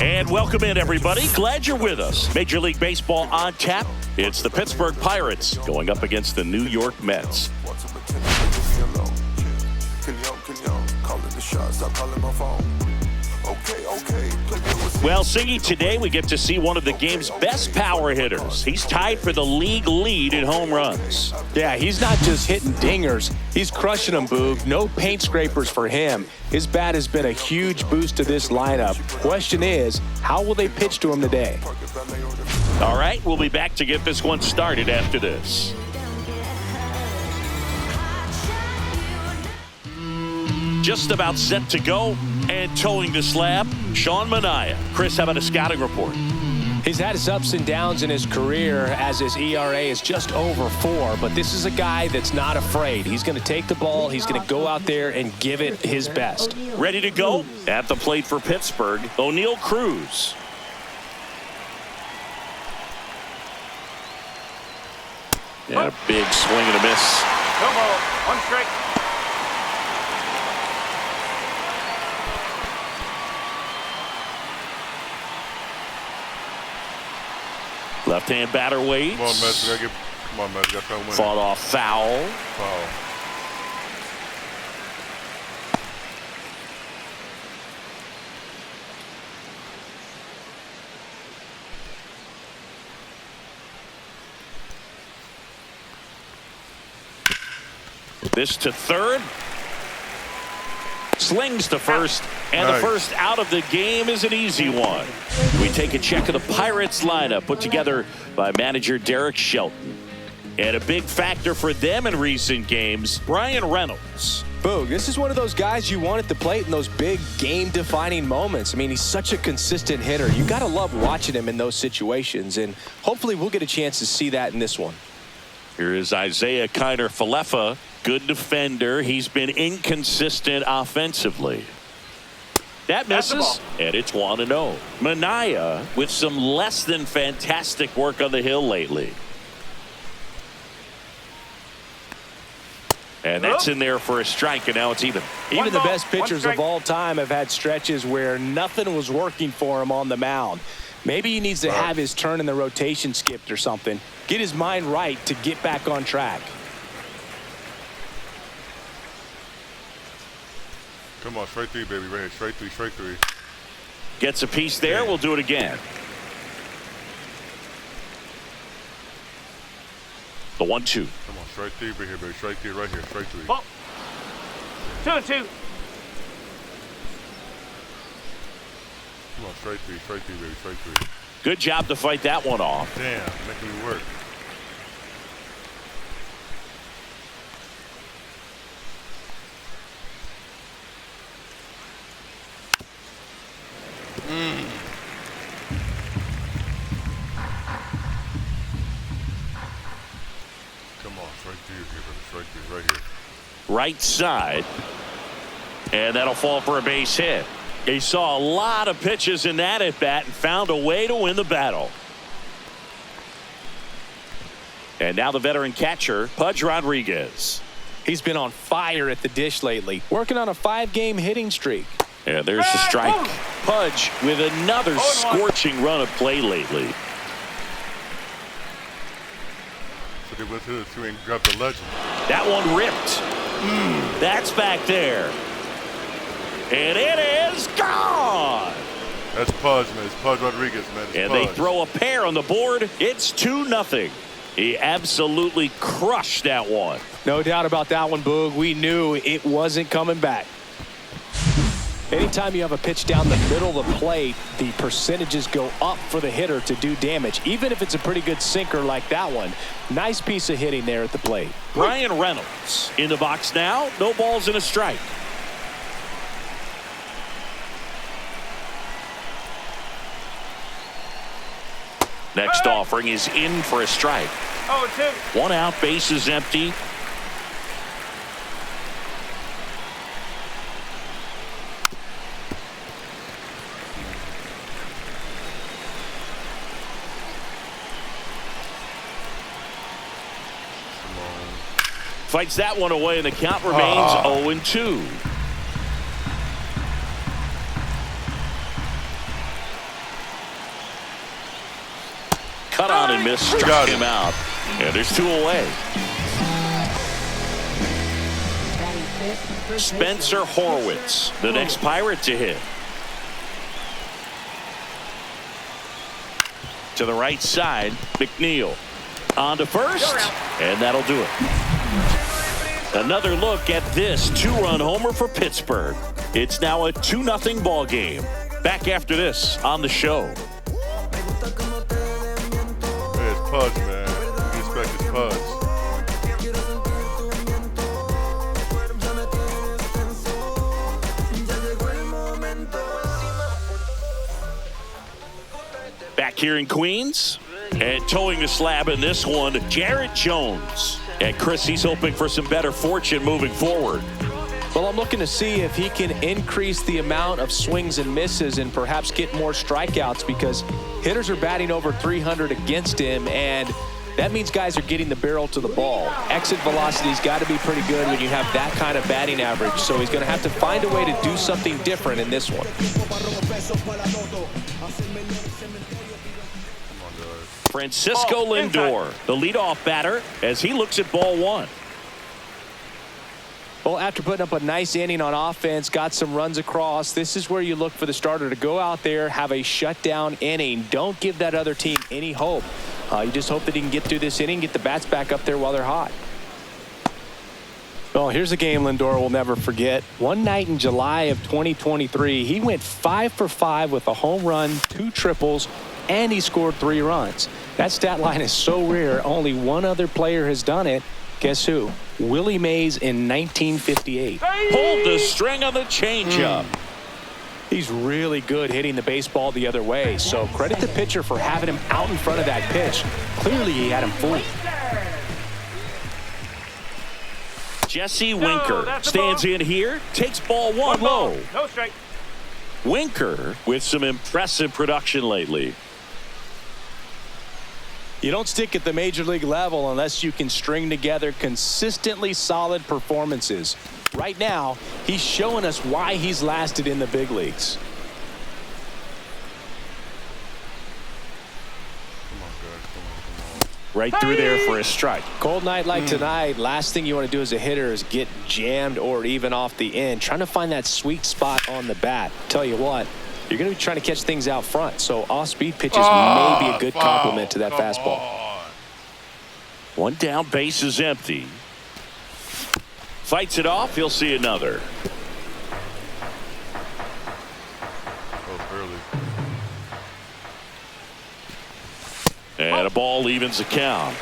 And welcome in, everybody. Glad you're with us. Major League Baseball on tap. It's the Pittsburgh Pirates going up against the New York Mets. Well, Singy, today we get to see one of the game's best power hitters. He's tied for the league lead in home runs. Yeah, he's not just hitting dingers. He's crushing them, Boog. No paint scrapers for him. His bat has been a huge boost to this lineup. Question is, how will they pitch to him today? All right, we'll be back to get this one started after this. Just about set to go and towing the slab, Sean Manaea. Chris, how about a scouting report? He's had his ups and downs in his career as his ERA is just over 4, but this is a guy that's not afraid. He's going to take the ball, he's going to go out there and give it his best. Ready to go at the plate for Pittsburgh, O'Neal Cruz. And a big swing and a miss. No ball, 1 strike. Left-hand batter waits. Come on, Mets. Come on, Mets. Got to win. Fought off foul. Foul. This to third. Slings to first. And nice. The first out of the game is an easy one. We take a check of the Pirates lineup put together by manager Derek Shelton. And a big factor for them in recent games, Brian Reynolds. Boog, this is one of those guys you want at the plate in those big game-defining moments. I mean, he's such a consistent hitter. You got to love watching him in those situations, and hopefully we'll get a chance to see that in this one. Here is Isaiah Kiner-Falefa. Good defender. He's been inconsistent offensively. That misses, and it's 1-0. Manaea with some less than fantastic work on the hill lately. And that's in there for a strike, and now it's even. Even the best pitchers of all time have had stretches where nothing was working for him on the mound. Maybe he needs to have his turn in the rotation skipped or something. Get his mind right to get back on track. Come on, straight 3, baby. Right here. Straight 3, straight 3. Gets a piece there. We'll do it again. The 1-2. Come on, straight 3 right here, baby. Straight 3 right here. Straight 3. Ball. 2-2. Come on, straight 3, baby. Straight 3. Good job to fight that one off. Damn, making me work. Come on, straight 3 here, baby. Straight 3 right here. Right side. And that'll fall for a base hit. He saw a lot of pitches in that at bat and found a way to win the battle. And now the veteran catcher, Pudge Rodriguez. He's been on fire at the dish lately, working on a 5-game hitting streak. And there's the strike. Pudge with another scorching run of play lately. So they went to the 2 and grabbed the legend. That one ripped. That's back there. And it is gone. That's Pudge, man. It's Pudge Rodriguez, man. It's And Pudge. they throw a pair on the board. It's 2-0. He absolutely crushed that one. No doubt about that one, Boog. We knew it wasn't coming back. Anytime you have a pitch down the middle of the plate, the percentages go up for the hitter to do damage, even if it's a pretty good sinker like that one. Nice piece of hitting there at the plate. Brian Reynolds in the box now. No balls and a strike. Next offering is in for a strike. 0-2. 1 out, base is empty. Fights that one away, and the count remains 0-2. and miss struck him out. And there's 2 away. Spencer Horwitz, the next Pirate to hit. To the right side, McNeil. On to first, and that'll do it. Another look at this 2-run homer for Pittsburgh. It's now a 2-0 ball game. Back after this on the show. Hey, it's Pudge, man. You respect his Pudge. Back here in Queens, and towing the slab in this one, Jared Jones. And Chris, he's hoping for some better fortune moving forward. Well, I'm looking to see if he can increase the amount of swings and misses and perhaps get more strikeouts, because hitters are batting over 300 against him, and that means guys are getting the barrel to the ball. Exit velocity's got to be pretty good when you have that kind of batting average, so he's going to have to find a way to do something different in this one. Francisco Lindor, the leadoff batter, as he looks at ball 1. Well, after putting up a nice inning on offense, got some runs across, this is where you look for the starter to go out there, have a shutdown inning. Don't give that other team any hope. You just hope that he can get through this inning, get the bats back up there while they're hot. Well, here's a game Lindor will never forget. One night in July of 2023, he went 5 for 5 with a home run, 2 triples, and he scored 3 runs. That stat line is so rare, only one other player has done it. Guess who? Willie Mays in 1958. Pulled the string on the changeup. He's really good hitting the baseball the other way, so credit the pitcher for having him out in front of that pitch. Clearly he had him fooled. Jesse Winker stands in here, takes ball 1 low. No strike. Winker with some impressive production lately. You don't stick at the major league level unless you can string together consistently solid performances. Right now, he's showing us why he's lasted in the big leagues. Right through there for a strike. Cold night like tonight, last thing you want to do as a hitter is get jammed or even off the end. Trying to find that sweet spot on the bat. Tell you what, you're going to be trying to catch things out front, so off-speed pitches may be a good complement to that fastball. One down, base is empty. Fights it off, he'll see another. And a ball evens the count.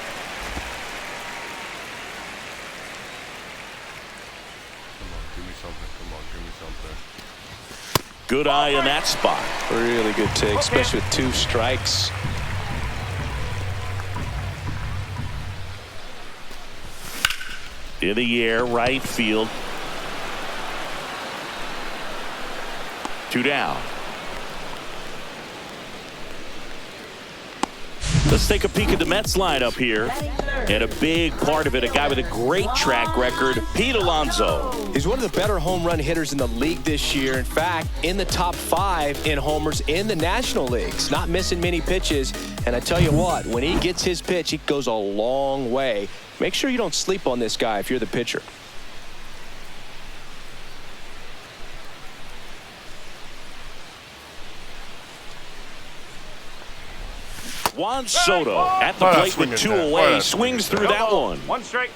Good eye in that spot. Really good take, especially with 2 strikes. In the air, right field. 2 down. Let's take a peek at the Mets lineup here. And a big part of it, a guy with a great track record, Pete Alonso. He's one of the better home run hitters in the league this year. In fact, in the top 5 in homers in the National Leagues. Not missing many pitches. And I tell you what, when he gets his pitch, it goes a long way. Make sure you don't sleep on this guy if you're the pitcher. Juan Soto at the plate with 2 away. Swings through that one. 1 strike.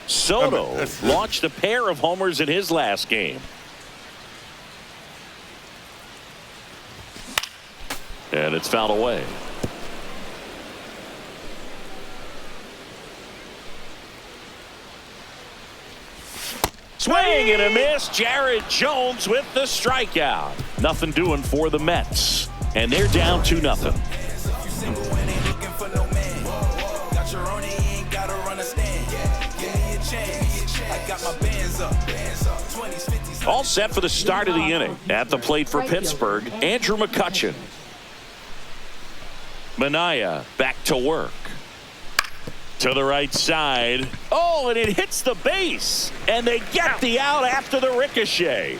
Soto launched a pair of homers in his last game. And it's fouled away. Swing and a miss. Jared Jones with the strikeout. Nothing doing for the Mets. And they're down 2-0. All set for the start of the inning. At the plate for Pittsburgh, Andrew McCutchen. Manaea back to work. To the right side. Oh, and it hits the base. And they get the out after the ricochet.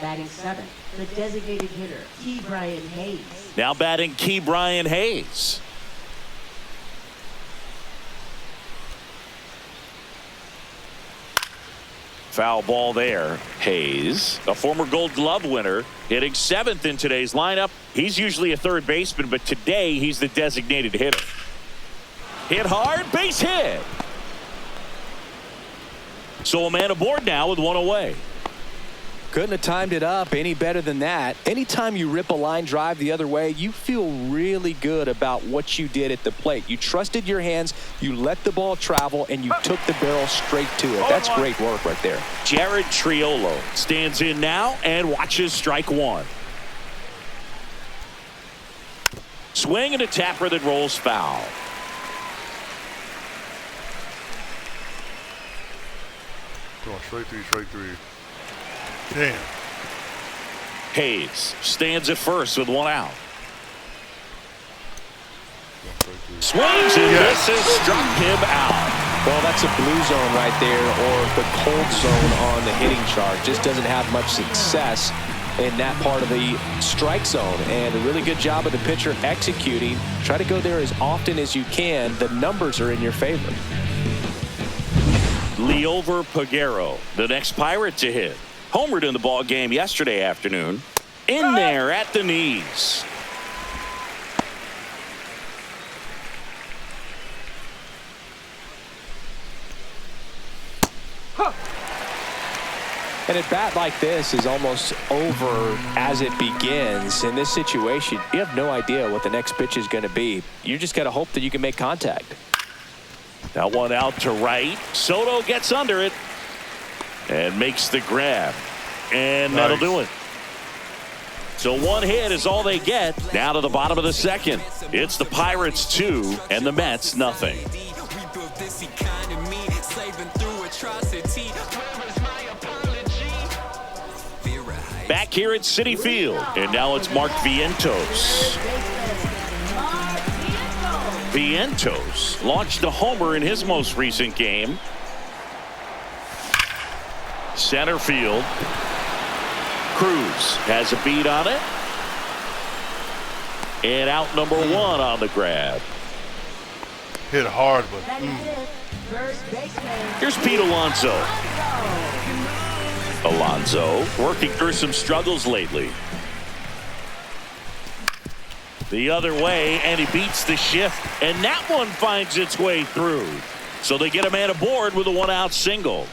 Batting seventh, the designated hitter, T. Brian Hayes. Now batting Key Brian Hayes. Foul ball there. Hayes, a former Gold Glove winner, hitting seventh in today's lineup. He's usually a third baseman, but today he's the designated hitter. Hit hard, base hit. So a man aboard now with one away. Couldn't have timed it up any better than that. Anytime you rip a line drive the other way, you feel really good about what you did at the plate. You trusted your hands, you let the ball travel, and you took the barrel straight to it. That's great work right there. Jared Triolo stands in now and watches strike one. Swing and a tapper that rolls foul. Come on, straight three. Damn. Hayes stands at first with one out. Swings and misses, struck him out. Well, that's a blue zone right there, or the cold zone on the hitting chart. Just doesn't have much success in that part of the strike zone. And a really good job of the pitcher executing. Try to go there as often as you can. The numbers are in your favor. Leover Peguero, the next Pirate to hit. Homered in the ball game yesterday afternoon. In there at the knees. And a bat like this is almost over as it begins. In this situation, you have no idea what the next pitch is going to be. You just got to hope that you can make contact. That one out to right. Soto gets under it and makes the grab. And that'll do it. So one hit is all they get. Now to the bottom of the second. It's the Pirates 2 and the Mets nothing. Back here at Citi Field. And now it's Mark Vientos. Vientos launched a homer in his most recent game. Center field. Cruz has a beat on it. And out number one on the grab. Hit hard, but Here's Pete Alonso. Alonso working through some struggles lately. The other way, and he beats the shift, and that one finds its way through. So they get a man aboard with a one-out single.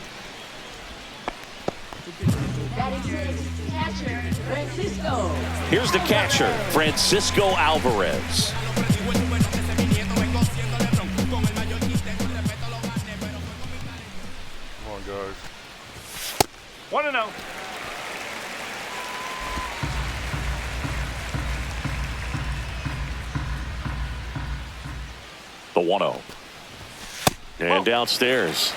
Here's the catcher, Francisco Alvarez. come on, guys. 1-0. The 1-0. And downstairs.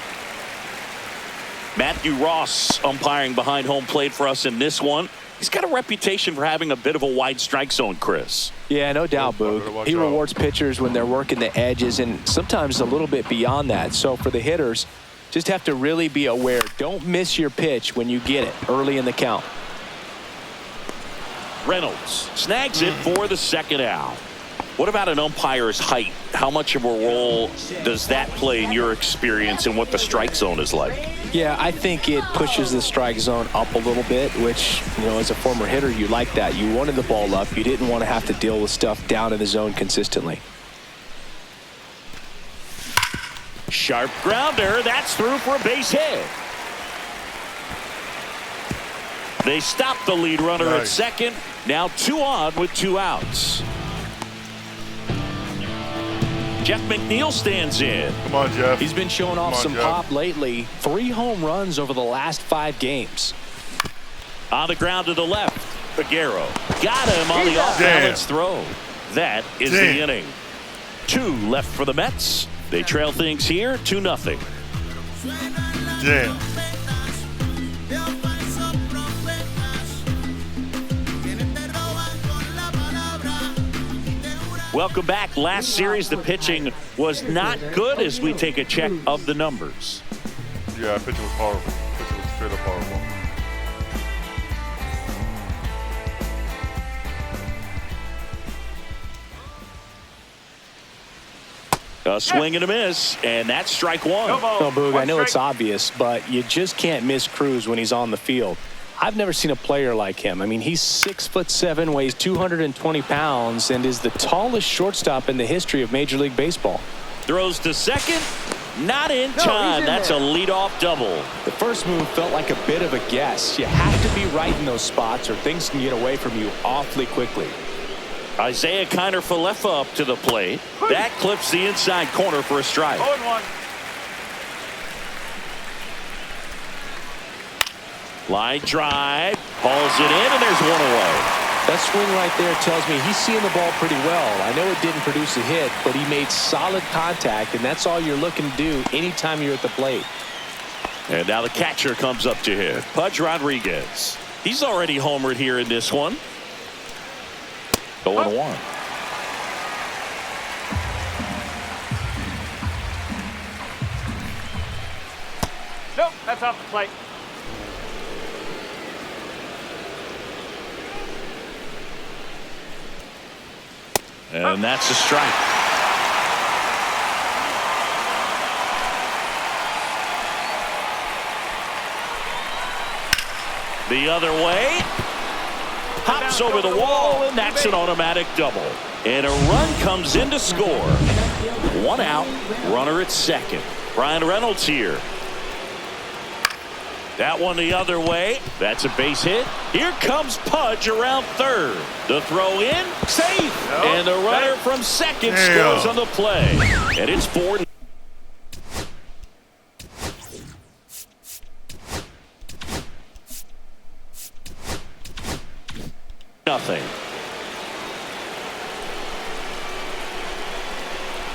Matthew Ross umpiring behind home plate for us in this one. He's got a reputation for having a bit of a wide strike zone, Chris. Yeah, no doubt, Boog. He rewards pitchers when they're working the edges and sometimes a little bit beyond that. So for the hitters, just have to really be aware. Don't miss your pitch when you get it early in the count. Reynolds snags it for the second out. What about an umpire's height? How much of a role does that play in your experience and what the strike zone is like? Yeah, I think it pushes the strike zone up a little bit, which, you know, as a former hitter, you like that. You wanted the ball up. You didn't want to have to deal with stuff down in the zone consistently. Sharp grounder. That's through for a base hit. They stop the lead runner at second. Now 2 on with 2 outs. Jeff McNeil stands in. Come on, Jeff. He's been showing off some pop lately. 3 home runs over the last 5 games. On the ground to the left. Peguero got him on the off-balance throw. That is the inning. 2 left for the Mets. They trail things here 2-0. Damn. Welcome back. Last series, the pitching was not good as we take a check of the numbers. Yeah, pitching was horrible. Pitching was straight up horrible. A swing and a miss, and that's strike one. No ball. No, Boog, I One know it's strike. obvious, but you just can't miss Cruz when he's on the field. I've never seen a player like him. I mean, he's 6'7", weighs 220 pounds, and is the tallest shortstop in the history of Major League Baseball. Throws to second. Not in time. That's a leadoff double. The first move felt like a bit of a guess. You have to be right in those spots or things can get away from you awfully quickly. Isaiah Kiner-Falefa up to the plate. That clips the inside corner for a strike. 0-1. Line drive. Hauls it in, and there's one away. That swing right there tells me he's seeing the ball pretty well. I know it didn't produce a hit, but he made solid contact, and that's all you're looking to do anytime you're at the plate. And now the catcher comes up to hit. Pudge Rodriguez. He's already homered here in this one. 0-1. Nope, that's off the plate. And that's a strike. The other way. Hops over the wall, and that's an automatic double. And a run comes in to score. One out, runner at second. Brian Reynolds here. That one the other way. That's a base hit. Here comes Pudge around third. The throw in, safe. No. And the runner from second scores on the play. And it's 4-0.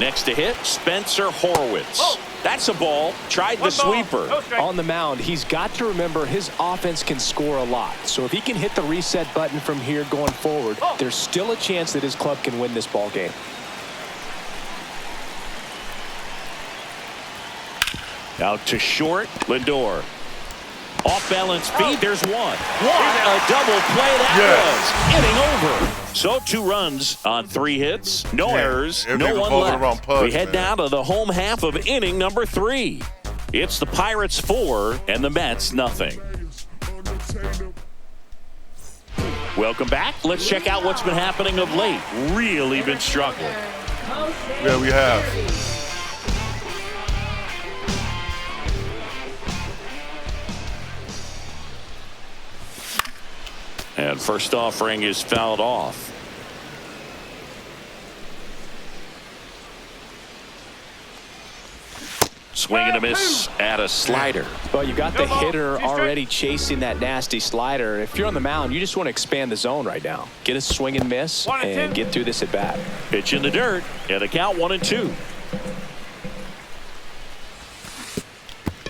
Next to hit, Spencer Horwitz. Oh. That's a ball. Tried the One ball. sweeper. No strike. On the mound, he's got to remember his offense can score a lot. So if he can hit the reset button from here going forward, there's still a chance that his club can win this ball game. Out to short, Lindor. Off balance feed, there's one. What a double play that was. Inning over. So 2 runs on 3 hits. No errors, if they no were one bowling around left. Pudge, We head man. down to the home half of inning number 3. It's the Pirates 4 and the Mets nothing. Welcome back. Let's check out what's been happening of late. Really been struggling. Yeah, we have. And first offering is fouled off. Swing and a miss at a slider. But you got the No ball. hitter 2 strike. already chasing that nasty slider. If you're on the mound, you just want to expand the zone right now. Get a swing and miss 1 and 2. and get through this at bat. Pitch in the dirt, and a count 1-2.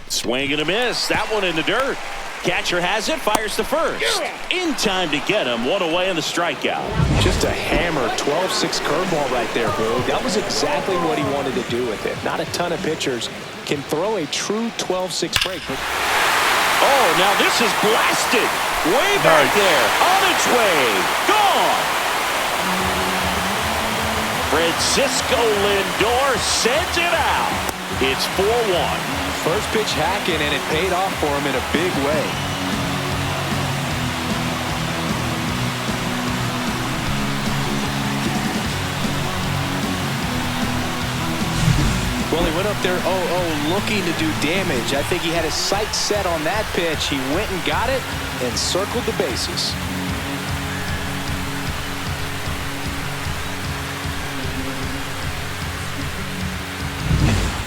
Swing and a miss. That one in the dirt. Catcher has it, fires to first. In time to get him. 1 away in the strikeout. Just a hammer 12-6 curveball right there, Boog. That was exactly what he wanted to do with it. Not a ton of pitchers can throw a true 12-6 break. But Oh, now this is blasted. Way back there. On its way. Gone. Francisco Lindor sends it out. It's 4-1. first pitch hacking, and it paid off for him in a big way. Well, he went up there 0-0 looking to do damage. I think he had his sights set on that pitch. He went and got it and circled the bases.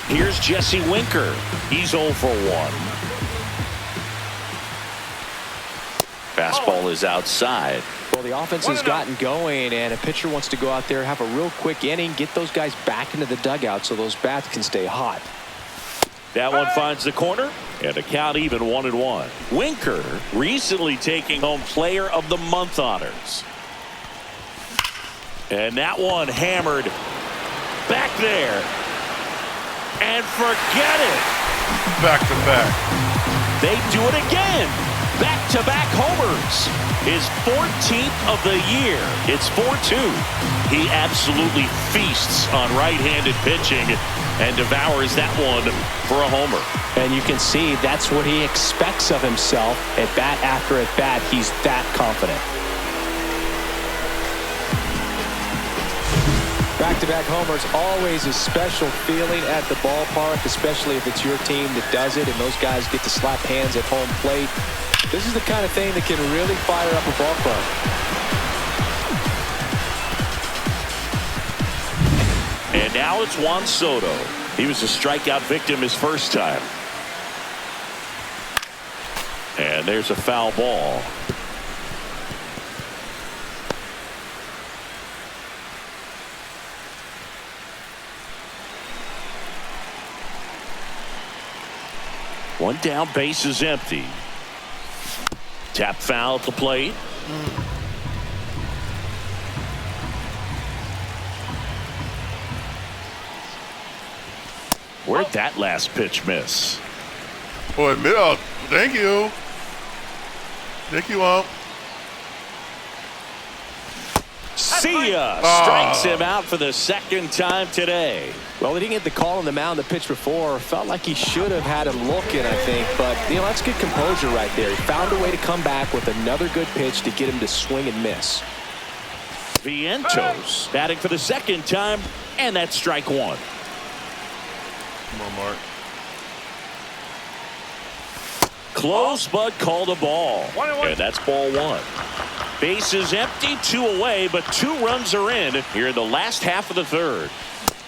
Here's Jesse Winker. He's 0 for 1. Fastball is outside. Well, the offense has gotten going, and a pitcher wants to go out there, have a real quick inning, get those guys back into the dugout so those bats can stay hot. That one finds the corner, and a count even 1-1. Winker recently taking home Player of the Month honors. And that one hammered back there. And forget it. Back to back. They do it again. Back-to-back homers. His 14th of the year. It's 4-2. He absolutely feasts on right-handed pitching and devours that one for a homer. And you can see that's what he expects of himself. At bat after at bat, he's that confident. Back-to-back homers, always a special feeling at the ballpark, especially if it's your team that does it and those guys get to slap hands at home plate. This is the kind of thing that can really fire up a ball club. And now it's Juan Soto. He was a strikeout victim his first time. And there's a foul ball. One down, base is empty. Tap foul at the plate. Where'd that last pitch miss? Boy, Mill, thank you. Thank you, Ump. See ya! Strikes him out for the second time today. Well, he didn't get the call on the mound the pitch before. Felt like he should have had him looking, I think. But, that's good composure right there. He found a way to come back with another good pitch to get him to swing and miss. Vientos batting for the second time, and that's strike one. Come on, Mark. Close, but called a ball. 1-1. And that's ball one. Base is empty, 2 away, but 2 runs are in here in the last half of the third.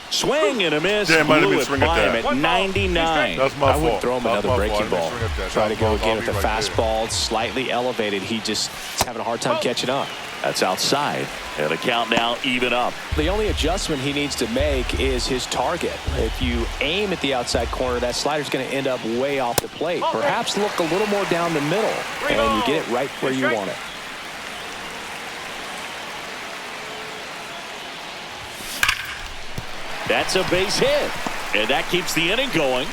Swing and a miss. Damn, might have been Blew it swing at by that. him at 99. That's my I fault. wouldn't throw him That's another my breaking fault. I ball. didn't swing at that. Try to That's go my again with fault. the Right there. fastball, slightly elevated. He just is having a hard time catching up. That's outside. And the count now even up. The only adjustment he needs to make is his target. If you aim at the outside corner, that slider's going to end up way off the plate. Perhaps look a little more down the middle, and you get it right where you want it. That's a base hit. And that keeps the inning going.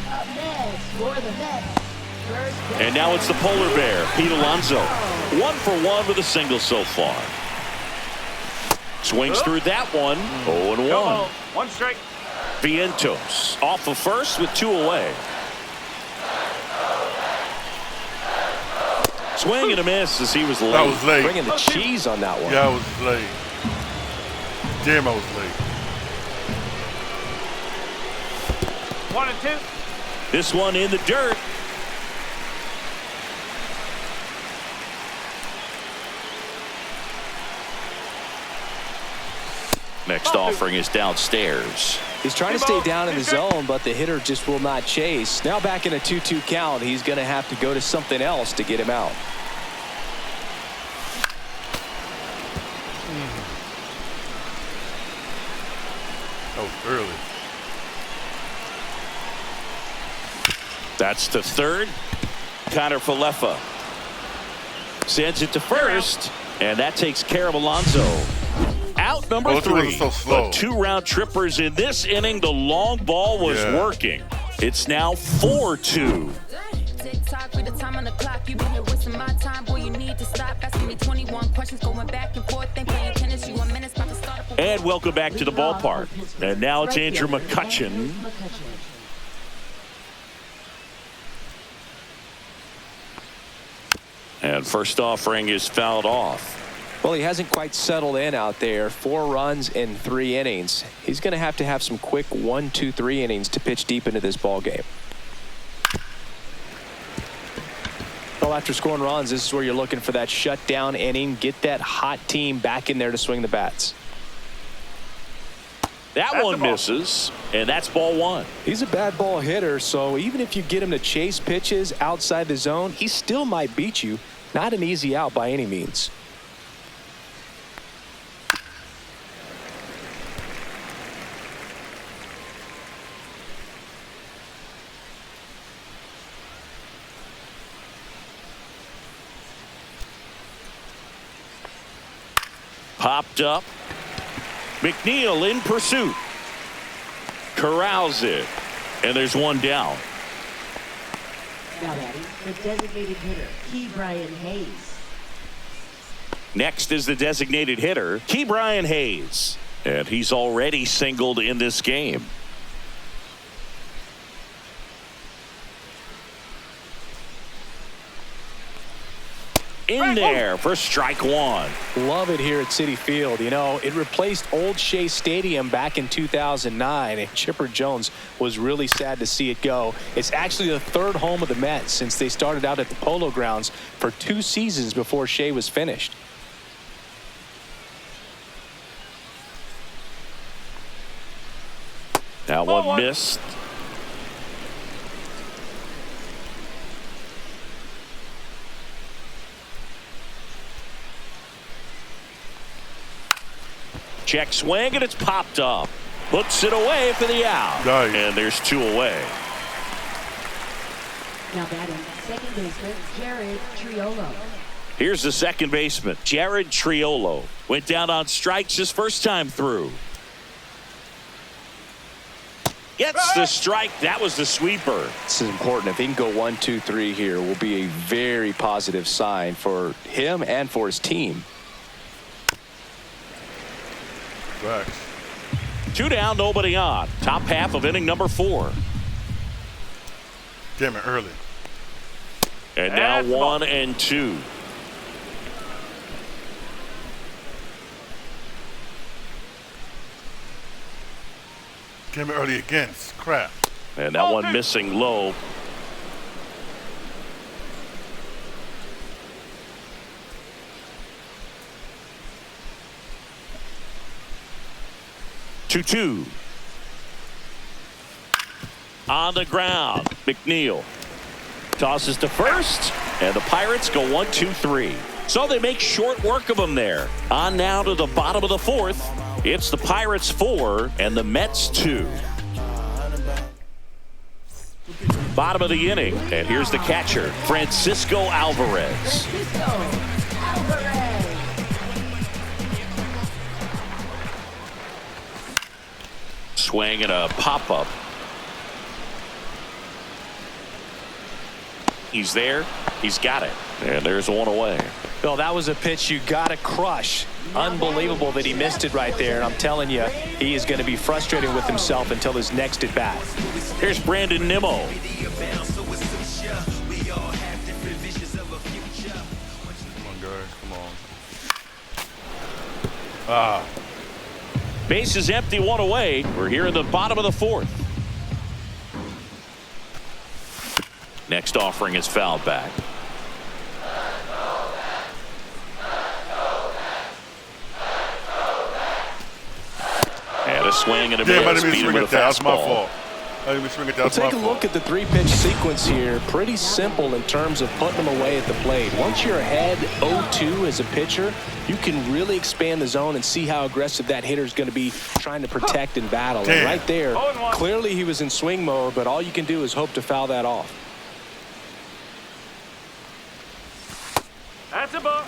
Up next for the Mets. And now it's the polar bear, Pete Alonso. 1 for 1 with a single so far. Swings through that one. 0-1. 1 strike. Vientos off of first with 2 away. Swing and a miss as he was late. That was late. Bringing the cheese on that one. Yeah, I was late. Damn, I was late. 1-2. This one in the dirt. Next offering is downstairs. He's trying to stay down in the zone, but the hitter just will not chase. Now back in a 2-2 count, he's going to have to go to something else to get him out. That was early. That's to third. Connor Falefa sends it to first, and that takes care of Alonso. Out number 3. So slow. But 2 round trippers in this inning. The long ball was working. It's now 4-2. Tick-tock with the time on the clock. You been here wasting my time. Boy, you need to stop asking me 21 questions going back and forth. Ain't playing tennis. You 1 minute about to start up. And welcome back to the ballpark. And now it's Andrew McCutchen. And first offering is fouled off. Well, he hasn't quite settled in out there. 4 runs in 3 innings. He's going to have some quick 1, 2, 3 innings to pitch deep into this ball game. Well, after scoring runs, this is where you're looking for that shutdown inning. Get that hot team back in there to swing the bats. That one misses, and that's ball 1. He's a bad ball hitter, so even if you get him to chase pitches outside the zone, he still might beat you. Not an easy out by any means. Popped up. McNeil in pursuit. Corrals it. And there's one down. Now batting, the designated hitter, Brian Hayes. Next is the designated hitter, Brian Hayes. And he's already singled in this game. In there for strike one. Love it here at Citi Field. You know, it replaced Old Shea Stadium back in 2009, and Chipper Jones was really sad to see it go. It's actually the third home of the Mets since they started out at the Polo Grounds for 2 seasons before Shea was finished. That one missed. Check swing, and it's popped up. Puts it away for the out. Nice. And there's 2 away. Now batting, second baseman, Jared Triolo. Here's the second baseman, Jared Triolo. Went down on strikes his first time through. Gets the strike. That was the sweeper. This is important. If he can go 1, 2, 3 here, will be a very positive sign for him and for his team. Facts. 2 down, nobody on. Top half of inning number 4. Damn it, early. And now 1 and 2. Damn it, early again. Crap. And that one missing low. Two. On the ground, McNeil tosses to first, and the Pirates go 1, 2, 3. So they make short work of them there. On now to the bottom of the 4th. It's the Pirates 4 and the Mets 2. Bottom of the inning, and here's the catcher, Francisco Alvarez. Swing and a pop-up. He's there. He's got it. And there's 1 away. Bill, that was a pitch you got to crush. Unbelievable that he missed it right there. And I'm telling you, he is going to be frustrated with himself until his next at bat. Here's Brandon Nimmo. Come on, guys. Come on. Base is empty, 1 away. We're here in the bottom of the 4th. Next offering is fouled back. And a swing and a Damn, I miss. didn't Beat mean him to with swing a it down. That's my fastball. fault. I didn't mean to swing it down. Well, That's my take a fault. look at the 3-pitch sequence here. Pretty simple in terms of putting them away at the plate. Once you're ahead 0-2 as a pitcher, you can really expand the zone and see how aggressive that hitter is going to be trying to protect and battle. And right there, clearly he was in swing mode, but all you can do is hope to foul that off. That's a ball.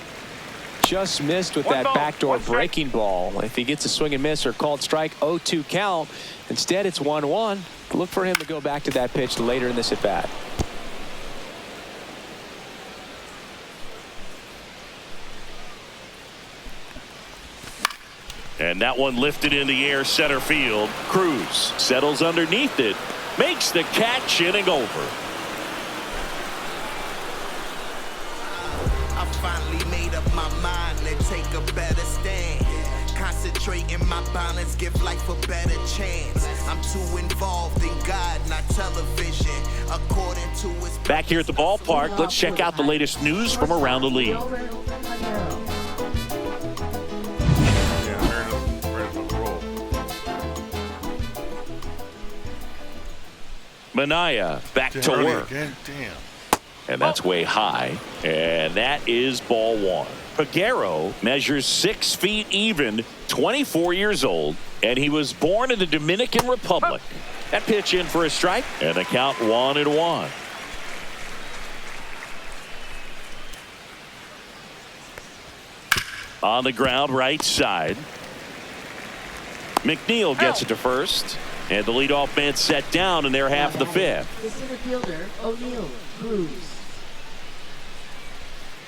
Just missed with that backdoor breaking ball. If he gets a swing and miss or called strike, 0-2 count. Instead, it's 1-1. Look for him to go back to that pitch later in this at bat. And that one lifted in the air, center field. Cruz settles underneath it, makes the catch, inning over. I finally made up my mind to take a better stand. Concentrate in my balance, give life a better chance. I'm too involved in God, not television. According to his Back here at the ballpark, let's check out the latest news from around the league. Yeah, ready to roll. Manaea back to Early work. again? Damn. And that's way high. And that is ball 1. Peguero measures 6 feet even, 24 years old, and he was born in the Dominican Republic. That pitch in for a strike, and the count 1-1. On the ground, right side. McNeil gets it to first. And the leadoff man set down in their half of the fifth. The center fielder, O'Neal Cruz.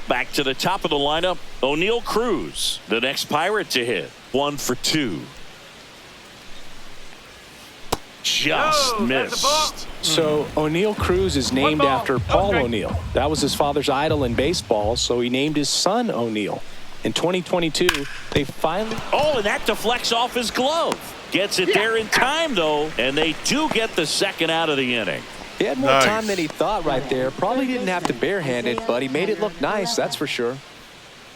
Back to the top of the lineup, O'Neal Cruz, the next Pirate to hit. 1 for 2. Just missed. So O'Neal Cruz is named after Paul O'Neal. That was his father's idol in baseball, so he named his son O'Neal. In 2022, they finally... Oh, and that deflects off his glove. Gets it there in time, though, and they do get the second out of the inning. He had more time than he thought right there. Probably didn't have to barehand it, but he made it look nice, that's for sure.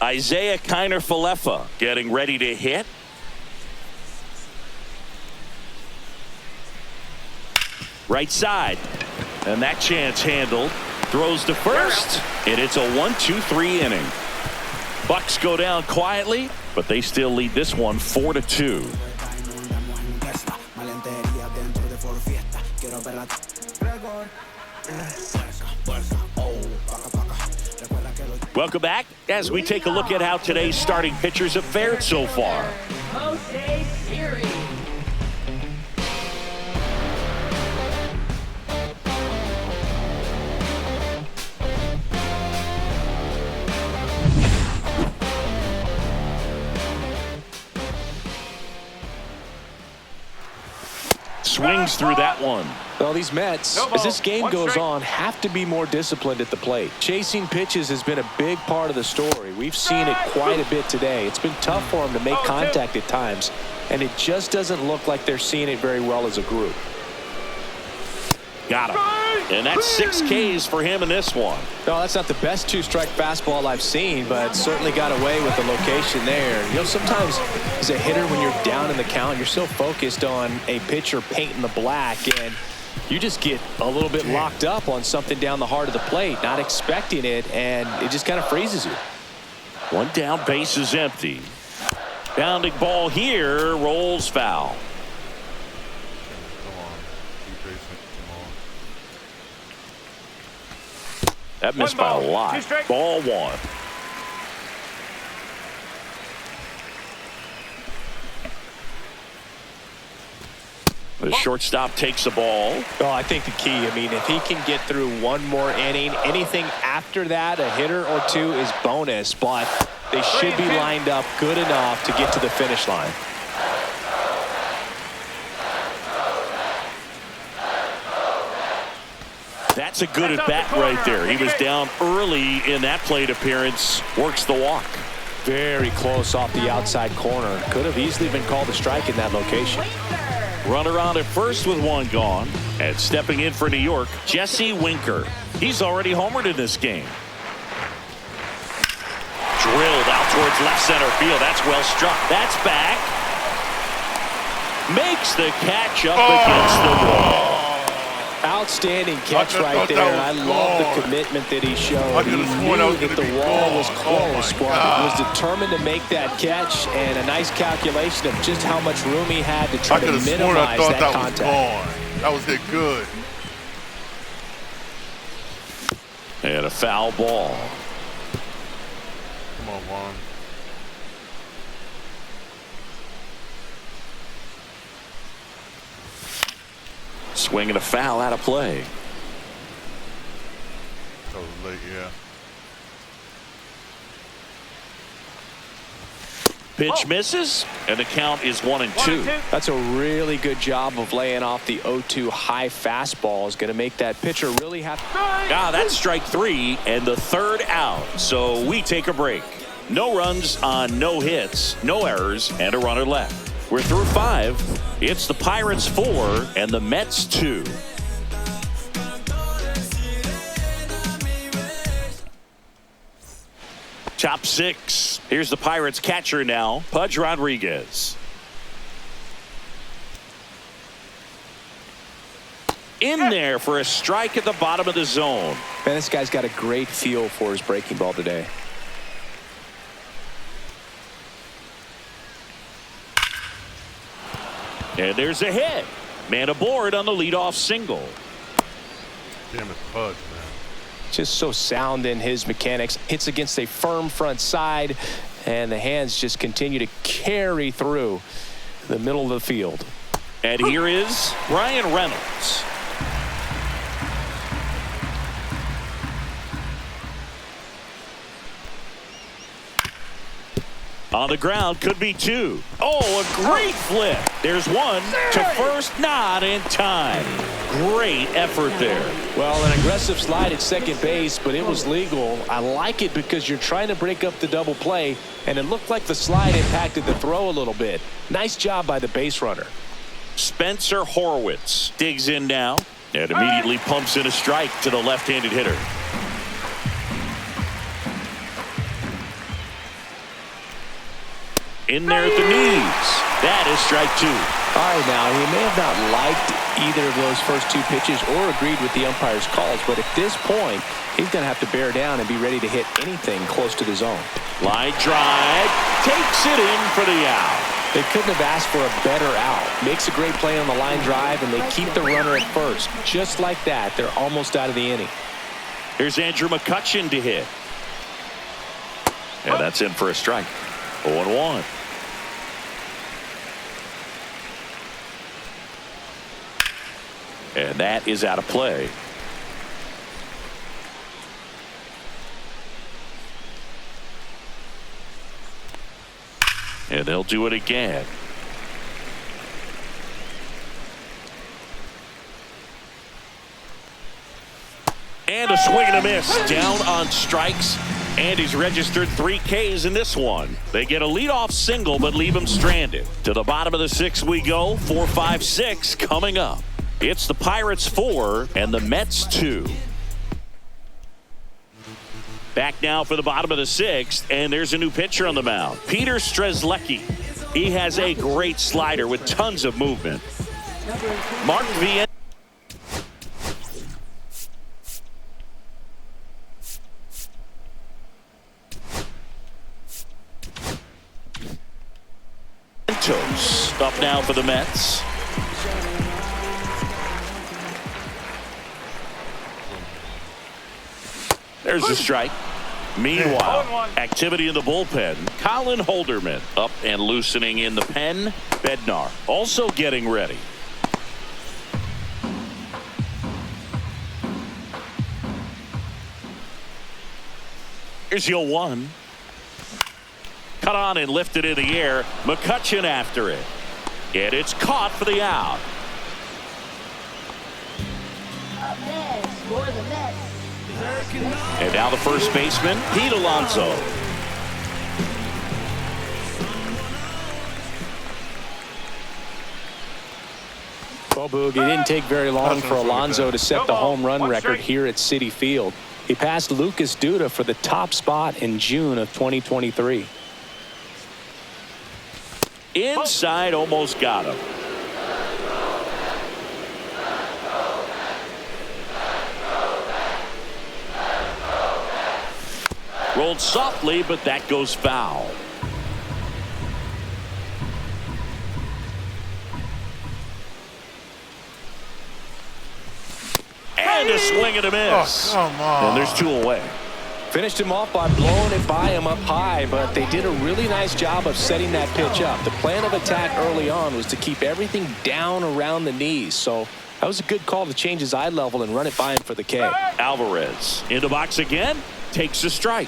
Isaiah Kiner-Falefa getting ready to hit. Right side. And that chance handled. Throws to first. And it's a 1-2-3 inning. Bucks go down quietly, but they still lead this one 4-2. Welcome back as we take a look at how today's starting pitchers have fared so far. Jose Siri. Swings through that one. Well, these Mets, as this game goes on, have to be more disciplined at the plate. Chasing pitches has been a big part of the story. We've seen it quite a bit today. It's been tough for them to make contact at times, and it just doesn't look like they're seeing it very well as a group. Got him. And that's 6 Ks for him in this one. No, that's not the best two-strike fastball I've seen, but certainly got away with the location there. You know, sometimes as a hitter, when you're down in the count, you're so focused on a pitcher painting the black, and you just get a little bit locked up on something down the heart of the plate, not expecting it, and it just kind of freezes you. One down, base is empty. Bounding ball here, rolls foul. That missed by a lot. Ball 1. The shortstop takes the ball. Oh, I think the key, I mean, if he can get through one more inning, anything after that, a hitter or two is bonus, but they should be lined up good enough to get to the finish line. That's a good at bat right there. He was down early in that plate appearance. Works the walk. Very close off the outside corner. Could have easily been called a strike in that location. Runner on at first with 1 gone. And stepping in for New York, Jesse Winker. He's already homered in this game. Drilled out towards left center field. That's well struck. That's back. Makes the catch up against the wall. Outstanding catch right there. I love the commitment that he showed. He knew that the wall was close, but he was determined to make that catch, and a nice calculation of just how much room he had to try to minimize that contact. That was hit good. And a foul ball. Come on, Juan. Swinging a foul out of play. That was late, yeah. Pitch misses, and the count is 1-2. That's a really good job of laying off the 0-2 high fastball. Is going to make that pitcher really have. That's strike 3 and the 3rd out. So we take a break. No runs on no hits, no errors, and a runner left. We're through 5. It's the Pirates 4 and the Mets 2. Top 6. Here's the Pirates catcher now, Pudge Rodriguez. In there for a strike at the bottom of the zone. Man, this guy's got a great feel for his breaking ball today. And there's a hit. Man aboard on the leadoff single. Damn it, Pudge, man. Just so sound in his mechanics. Hits against a firm front side, and the hands just continue to carry through the middle of the field. And here is Brian Reynolds. On the ground, could be two. Oh, a great flip. There's one to first, not in time. Great effort there. Well, an aggressive slide at second base, but it was legal. I like it because you're trying to break up the double play, and it looked like the slide impacted the throw a little bit. Nice job by the base runner. Spencer Horwitz digs in now and immediately pumps in a strike to the left-handed hitter. In there at the knees. That is strike two. All right, now, he may have not liked either of those first two pitches or agreed with the umpire's calls, but at this point, he's going to have to bear down and be ready to hit anything close to the zone. Line drive. Takes it in for the out. They couldn't have asked for a better out. Makes a great play on the line drive, and they keep the runner at first. Just like that, they're almost out of the inning. Here's Andrew McCutchen to hit. And that's in for a strike. 0-1. And that is out of play. And they'll do it again. And a swing and a miss. Down on strikes. And he's registered 3 Ks in this one. They get a leadoff single but leave him stranded. To the bottom of the 6th we go. 4, 5, 6 coming up. It's the Pirates 4 and the Mets 2. Back now for the bottom of the 6th, and there's a new pitcher on the mound. Peter Strzelecki. He has a great slider with tons of movement. Mark Vientos up now for the Mets. There's a strike. Meanwhile, activity in the bullpen. Colin Holderman up and loosening in the pen. Bednar also getting ready. Here's 0-1. Cut on and lifted in the air. McCutchen after it. And it's caught for the out. Up next for the Mets. And now the first baseman, Pete Alonso. Well, Boog, it didn't take very long for Alonso to set the home run record here at Citi Field. He passed Lucas Duda for the top spot in June of 2023. Inside, almost got him. Rolled softly, but that goes foul. And a swing and a miss. Oh, come on. And there's 2 away. Finished him off by blowing it by him up high, but they did a really nice job of setting that pitch up. The plan of attack early on was to keep everything down around the knees, so that was a good call to change his eye level and run it by him for the K. Alvarez in the box again, takes a strike.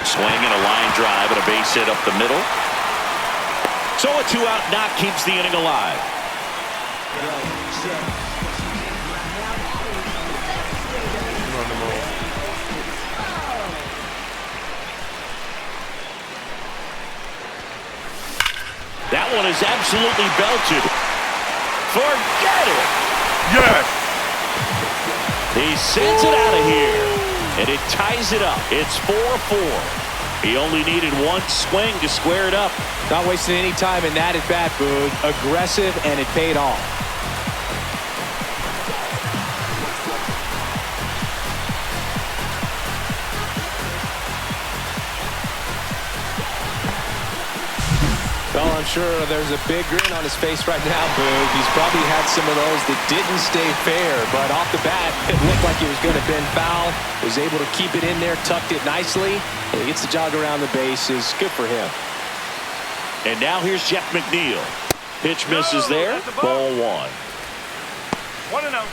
Swing and a line drive and a base hit up the middle. So a 2-out knock keeps the inning alive. That one is absolutely belted. Forget it. Yes. He sends it out of here. And it ties it up. It's 4-4. He only needed one swing to square it up. Not wasting any time in that at bat, Boog. Aggressive, and it paid off. Well, I'm sure there's a big grin on his face right now, Boog. He's probably had some of those that didn't stay fair, but off the bat, it looked like it was going to bend foul. Was able to keep it in there, tucked it nicely, and he gets the jog around the bases. Good for him. And now here's Jeff McNeil. Pitch misses there. Ball 1. 1-0.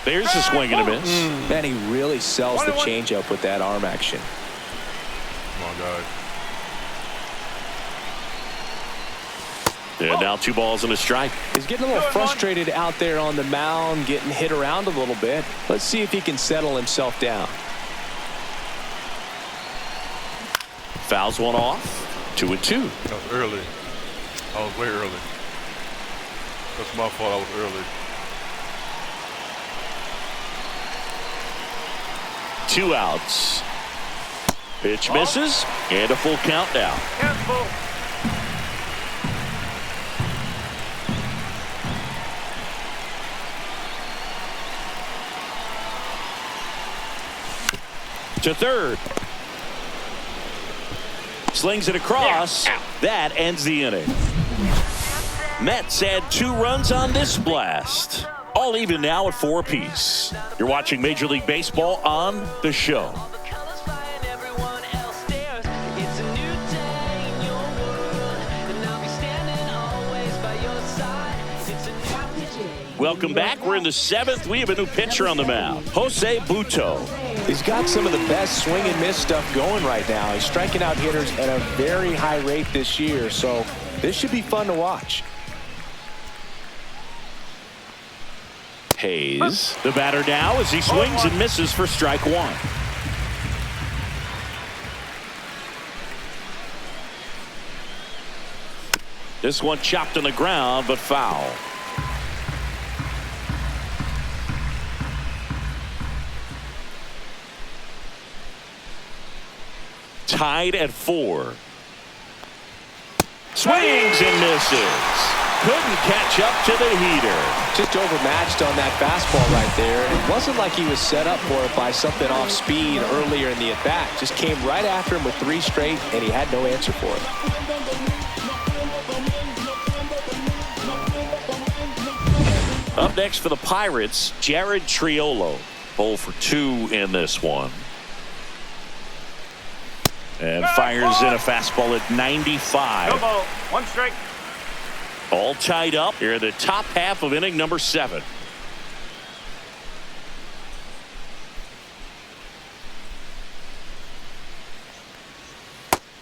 There's a swing and a miss. Man, he really sells the changeup with that arm action. Come on, guys. And now 2 balls and a strike. He's getting a little frustrated out there on the mound, getting hit around a little bit. Let's see if he can settle himself down. Fouls one off. 2-2. That was early. I was way early. That's my fault. I was early. 2 outs. Pitch misses, and a full count now. Careful. To third. Slings it across. That ends the inning. Mets add 2 runs on this blast. All even now at 4 apiece. You're watching Major League Baseball on The Show. Welcome back. We're in the 7th. We have a new pitcher on the mound, Jose Butto. He's got some of the best swing and miss stuff going right now. He's striking out hitters at a very high rate this year, so this should be fun to watch. Hayes, the batter now as he swings and misses for strike 1. This one chopped on the ground, but foul. Tied at 4. Swings and misses. Couldn't catch up to the heater. Just overmatched on that fastball right there. It wasn't like he was set up for it by something off speed earlier in the at-bat. Just came right after him with 3 straight, and he had no answer for it. Up next for the Pirates, Jared Triolo. 0 for 2 in this one. And fires in a fastball at 95. No ball. 1 strike. All tied up here in the top half of inning number 7.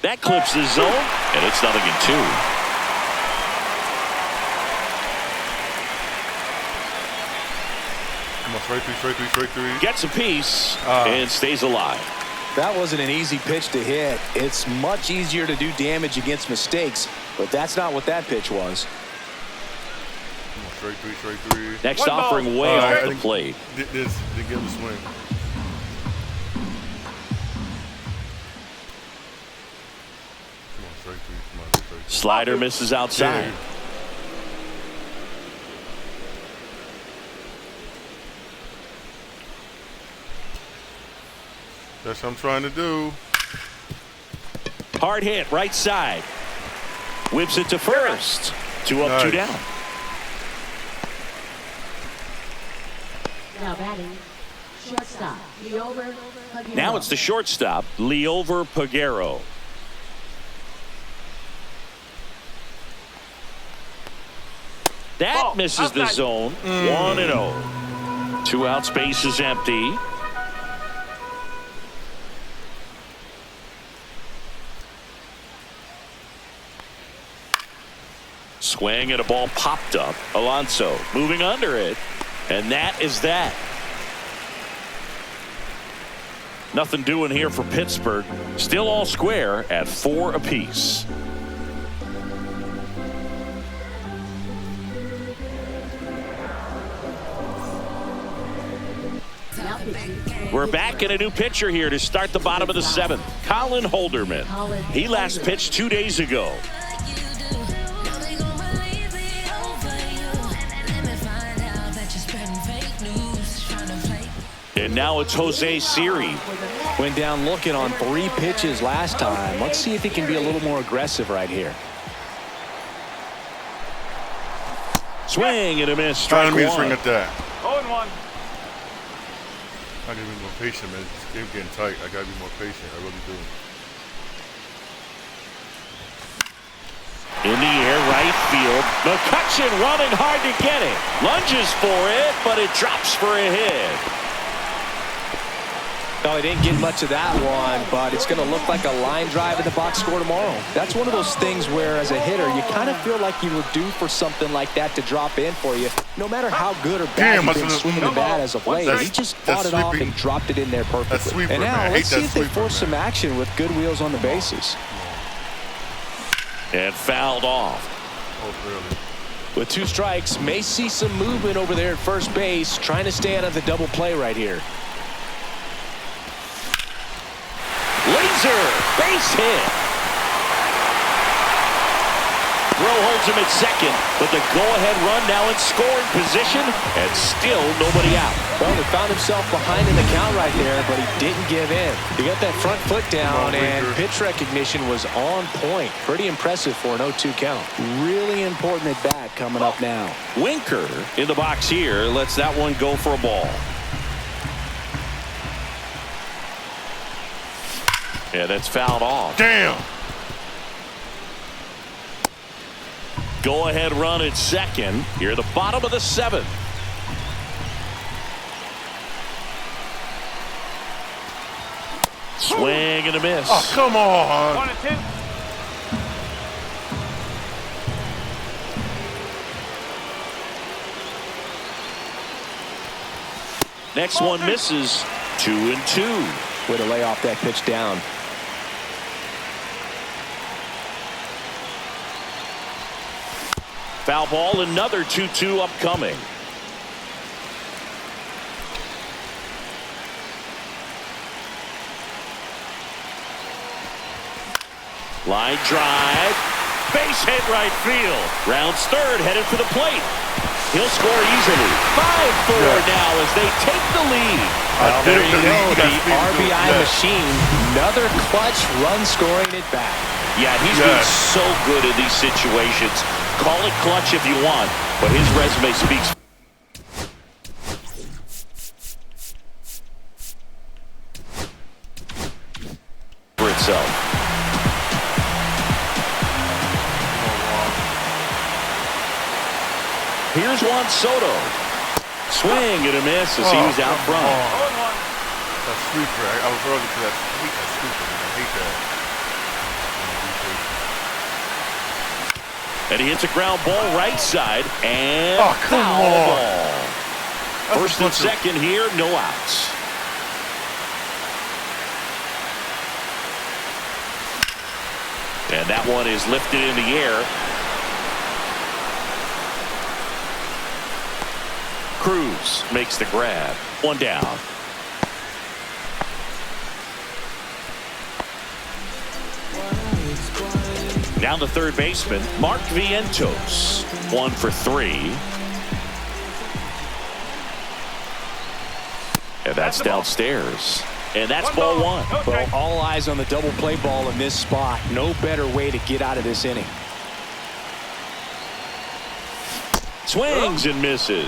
That clips the zone, and it's 0-2. Come on, straight 3. Gets a piece and stays alive. That wasn't an easy pitch to hit. It's much easier to do damage against mistakes, but that's not what that pitch was. Come on, straight 3. Next 1 ball. offering way off the plate. Did give him a swing. Come on, straight 3. Come on, straight 3. Slider misses outside. That's what I'm trying to do. Hard hit, right side. Whips it to first. 2 up, 2 down. Now batting, shortstop, Leover Pagero. Now it's the shortstop, Leover Pagero. That misses the zone. 1-0. 2 outs, base is empty. Swing and a ball popped up. Alonso moving under it. And that is that. Nothing doing here for Pittsburgh. Still all square at 4 apiece. We're back in a new pitcher here to start the bottom of the 7th. Colin Holderman. He last pitched 2 days ago. And now it's Jose Siri. Went down looking on 3 pitches last time. Let's see if he can be a little more aggressive right here. Swing and a miss. Trying Strike to be a one. swing at that. 0-1. I gotta be more patient, man. This game getting tight. I gotta be more patient. I really do. In the air, right field. McCutchen running hard to get it. Lunges for it, but it drops for a hit. No, he didn't get much of that one, but it's going to look like a line drive in the box score tomorrow. That's one of those things where, as a hitter, you kind of feel like you were due for something like that to drop in for you. No matter how good or bad you've been swinging the bat as of late, he just fought it off and dropped it in there perfectly. Sweeper, and now, man. let's see if they Sweeper, force some action with good wheels on the bases. And fouled off. Oh, really? With 2 strikes, may see some movement over there at first base, trying to stay out of the double play right here. Laser, base hit. Throw holds him at second, but the go-ahead run now in scoring position, and still nobody out. Well, he found himself behind in the count right there, but he didn't give in. He got that front foot down, and pitch recognition was on point. Pretty impressive for an 0-2 count. Really important at bat coming up now. Winker in the box here lets that one go for a ball. Yeah, that's fouled off. Damn. Go-ahead run at second. Here at the bottom of the 7th. Swing and a miss. Oh, come on. 1-2. Next one misses. 2-2. Way to lay off that pitch down. Foul ball, another 2-2 upcoming. Line drive. Base hit right field. Rounds third, headed for the plate. He'll score easily. 5-4 now as they take the lead. Well, there you go, the RBI machine. Another clutch run scoring at bat. Yeah, he's been so good in these situations. Call it clutch if you want, but his resume speaks for itself. Here's Juan Soto. Swing and a miss as he was out front. 0-1. That sweeper. I was early to that. I hate that sweeper, man. I hate that. And he hits a ground ball right side and come foul on. ball. First and second here, no outs. And that one is lifted in the air. Cruz makes the grab. One down. Down to third baseman, Mark Vientos. 1 for 3. And that's downstairs. And that's ball 1. Well, all eyes on the double play ball in this spot. No better way to get out of this inning. Swings and misses.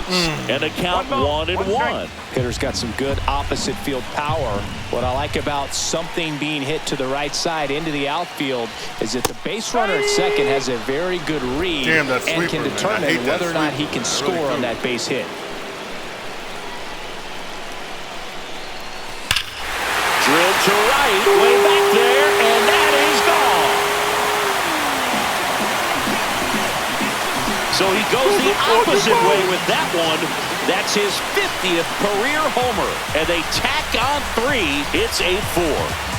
And a count 1-1. Hitter's got some good opposite field power. What I like about something being hit to the right side into the outfield is that the base runner at second has a very good read and can determine whether or not he can score on that base hit. Drilled to right, way back there, and that is gone. So he goes the opposite way with that one. That's his 50th career homer. And they tack on 3. It's 8-4.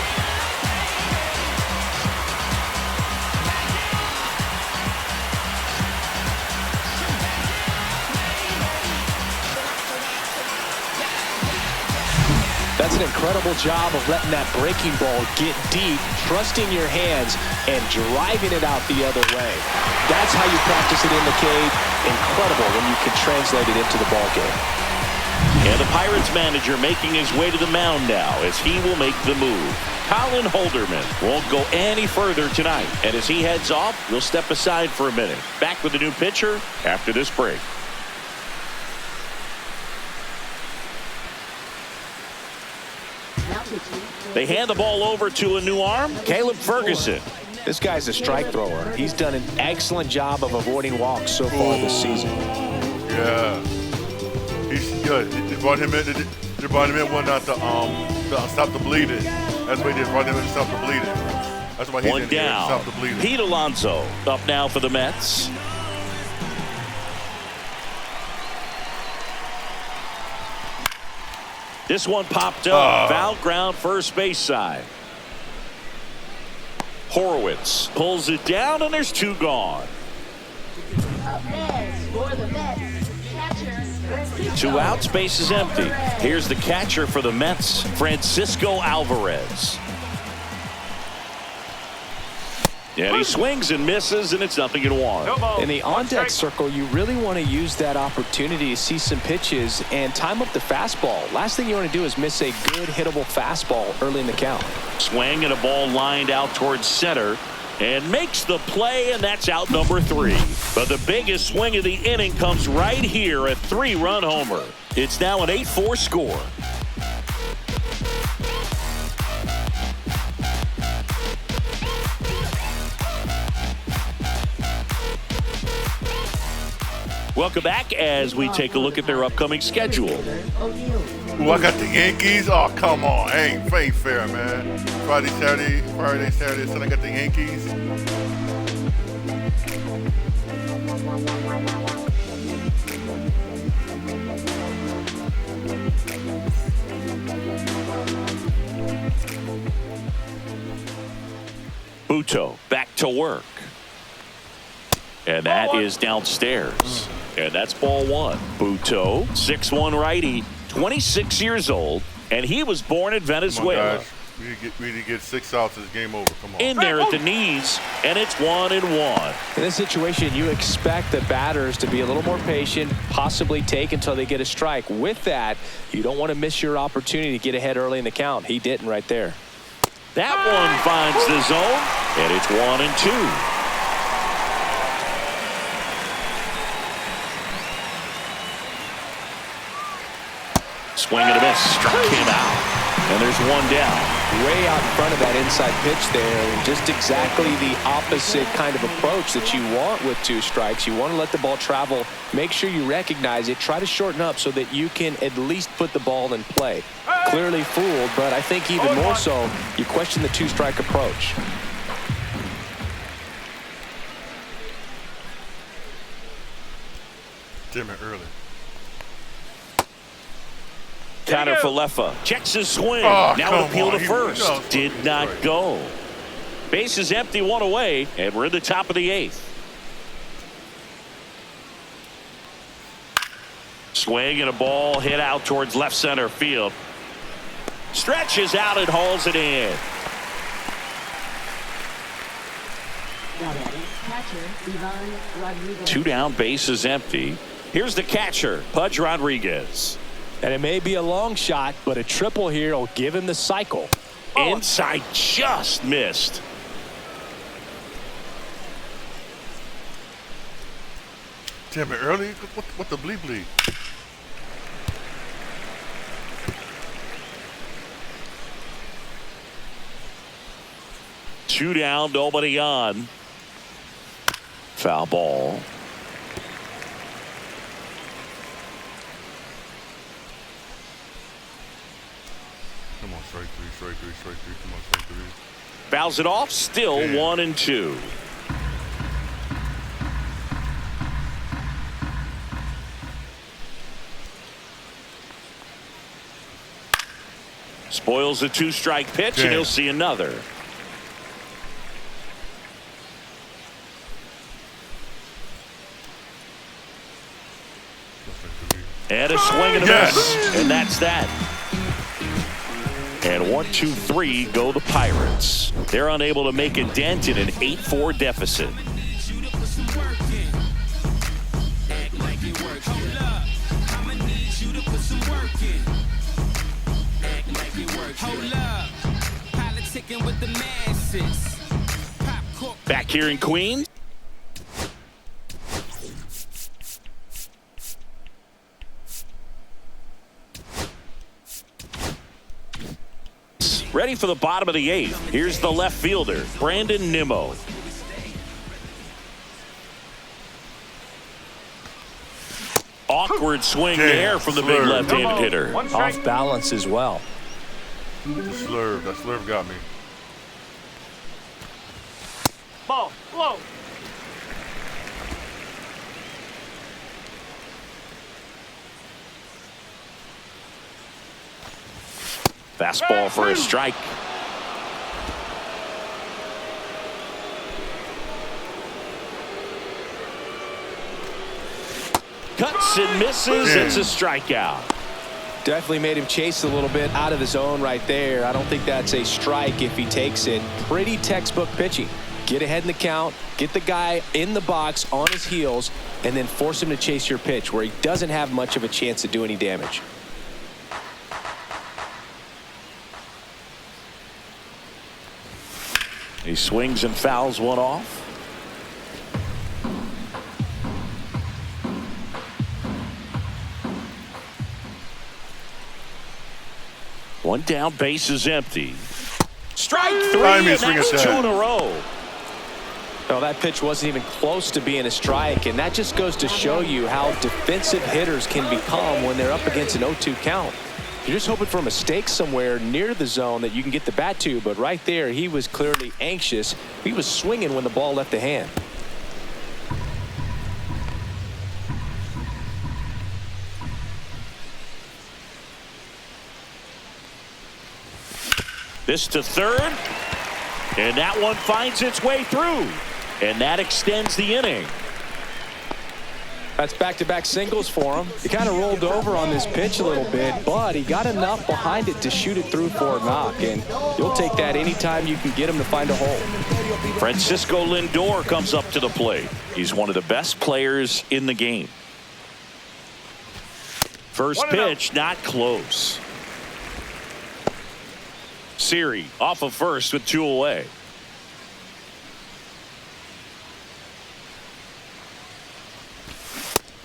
That's an incredible job of letting that breaking ball get deep, trusting your hands, and driving it out the other way. That's how you practice it in the cage. Incredible when you can translate it into the ball game. And the Pirates manager making his way to the mound now as he will make the move. Colin Holderman won't go any further tonight. And as he heads off, we'll step aside for a minute. Back with the new pitcher after this break. They hand the ball over to a new arm, Caleb Ferguson. This guy's a strike thrower. He's done an excellent job of avoiding walks so far this season. Yeah. He's good. They brought him in. They brought him in one not to stop the bleeding. That's why they brought him in to stop the bleeding. That's why he's One in here to down. stop the bleeding. Pete Alonso up now for the Mets. This one popped up. Foul ground first base side. Horowitz pulls it down, and there's two gone. Two outs, base is empty. Here's the catcher for the Mets, Francisco Alvarez. And he swings and misses, and it's 0-1. In the on-deck circle, you really want to use that opportunity to see some pitches and time up the fastball. Last thing you want to do is miss a good hittable fastball early in the count. Swing and a ball lined out towards center and makes the play, and that's out number 3. But the biggest swing of the inning comes right here, a 3-run homer. It's now an 8-4 score. Welcome back as we take a look at their upcoming schedule. Ooh, I got the Yankees. Oh, come on. Ain't fair, man. Friday, Saturday, Sunday, I got the Yankees. Buto back to work. And that is downstairs. And that's ball 1. Buto, 6'1" righty, 26 years old, and he was born in Venezuela. Come on, guys. We need to get 6 outs. This game over. Come on. In there at the knees, and it's 1-1. In this situation, you expect the batters to be a little more patient, possibly take until they get a strike. With that, you don't want to miss your opportunity to get ahead early in the count. He didn't right there. That one finds the zone, and it's 1-2. Swing and a miss, struck him out, and there's one down. Way out in front of that inside pitch there, and just exactly the opposite kind of approach that you want with 2 strikes. You want to let the ball travel, make sure you recognize it, try to shorten up so that you can at least put the ball in play. Clearly fooled, but I think even more so, you question the 2-strike approach. Damn it, early. Connor Falefa checks his swing. Oh, now come appeal on. to He first. was Did not right. go. Base is empty, 1 away, and we're in the top of the 8th. Swing and a ball hit out towards left center field. Stretches out and hauls it in. Two down, base is empty. Here's the catcher, Pudge Rodriguez. And it may be a long shot, but a triple here will give him the cycle. Inside, just missed. Damn it, early? What the bleed? 2 down, nobody on. Foul ball. Come on, strike three. Come on, strike 3. Fouls it off, still 1-2. Spoils the 2-strike pitch, and he'll see another. And a swing and a miss. And that's that. And 1-2-3 go the Pirates. They're unable to make a dent in an 8-4 deficit. working. Act like it working. Hold up. Politicking with the masses. Pop cork. Back here in Queens. Ready for the bottom of the 8th. Here's the left fielder, Brandon Nimmo. Awkward swing there from the big left-handed hitter. Off balance as well. The slurve. That slurve got me. Ball, low. Fastball for a strike. Cuts and misses. It's a strikeout. Definitely made him chase a little bit out of the zone right there. I don't think that's a strike if he takes it. Pretty textbook pitching. Get ahead in the count, get the guy in the box on his heels, and then force him to chase your pitch where he doesn't have much of a chance to do any damage. He swings and fouls one off. One down, base is empty. Strike 3, and that's 2 in a row. Well, that pitch wasn't even close to being a strike, and that just goes to show you how defensive hitters can become when they're up against an 0-2 count. You're just hoping for a mistake somewhere near the zone that you can get the bat to, but right there, he was clearly anxious. He was swinging when the ball left the hand. This to third, and that one finds its way through, and that extends the inning. That's back-to-back singles for him. He kind of rolled over on this pitch a little bit, but he got enough behind it to shoot it through for a knock, and you'll take that anytime you can get him to find a hole. Francisco Lindor comes up to the plate. He's one of the best players in the game. First pitch, not close. Siri off of first with 2 away.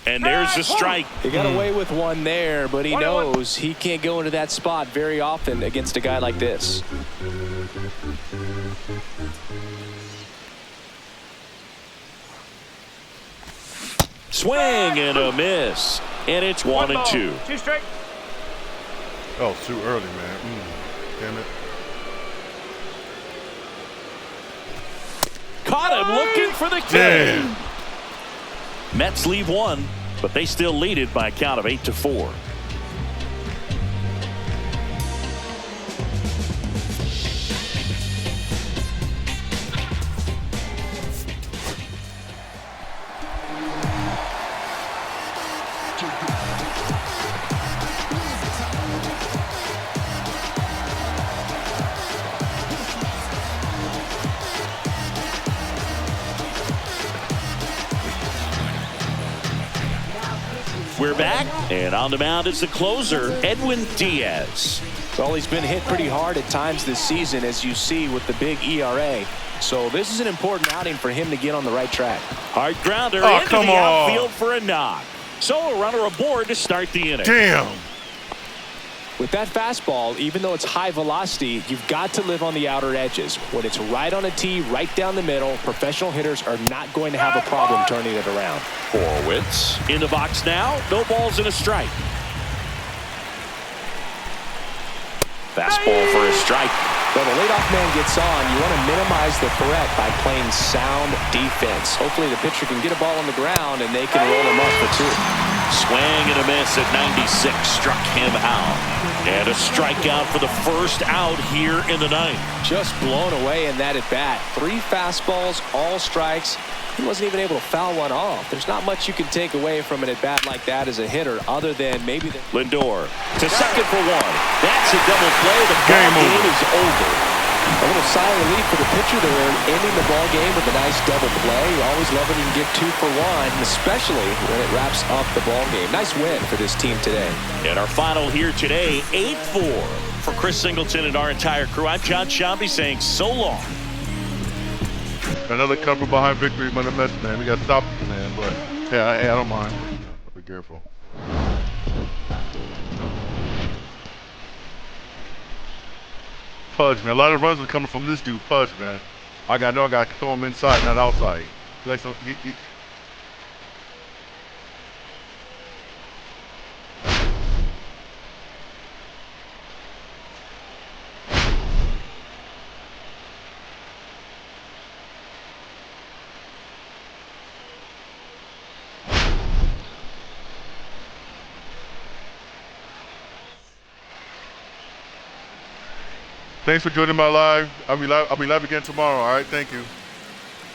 And there's a strike. He got away with one there, but he knows he can't go into that spot very often against a guy like this. Swing and a miss. And it's 1-2. 2 strike. Oh, too early, man. Damn it. Caught him looking for the kill. Mets leave 1, but they still lead it by a count of 8-4. We're back, and on the mound is the closer, Edwin Diaz. Well, he's been hit pretty hard at times this season, as you see with the big ERA. So this is an important outing for him to get on the right track. Hard grounder into the outfield for a knock. So a runner aboard to start the inning. Damn. With that fastball, even though it's high velocity, you've got to live on the outer edges. When it's right on a tee, right down the middle, professional hitters are not going to have a problem turning it around. Horowitz in the box now. No balls and a strike. Fastball for a strike. When the leadoff man gets on, you want to minimize the threat by playing sound defense. Hopefully the pitcher can get a ball on the ground and they can roll him up for 2. Swing and a miss at 96. Struck him out. And a strikeout for the first out here in the 9th. Just blown away in that at bat. 3 fastballs, all strikes. He wasn't even able to foul one off. There's not much you can take away from an at bat like that as a hitter, other than maybe Lindor to second for 1. That's a double play. The game is over. A little sigh of relief for the pitcher there, ending the ball game with a nice double play. You always love when you can get 2 for 1, especially when it wraps up the ball game. Nice win for this team today. And our final here today, 8-4. For Chris Singleton and our entire crew, I'm John Shambi saying so long. Another come from behind victory by the Mets, man. We got to stop this, man. But yeah, I don't mind. Be careful. Pudge, man. A lot of runs are coming from this dude, Pudge, man. I got to throw him inside, not outside. Like some, Thanks for joining my live. I'll be live again tomorrow. All right, thank you.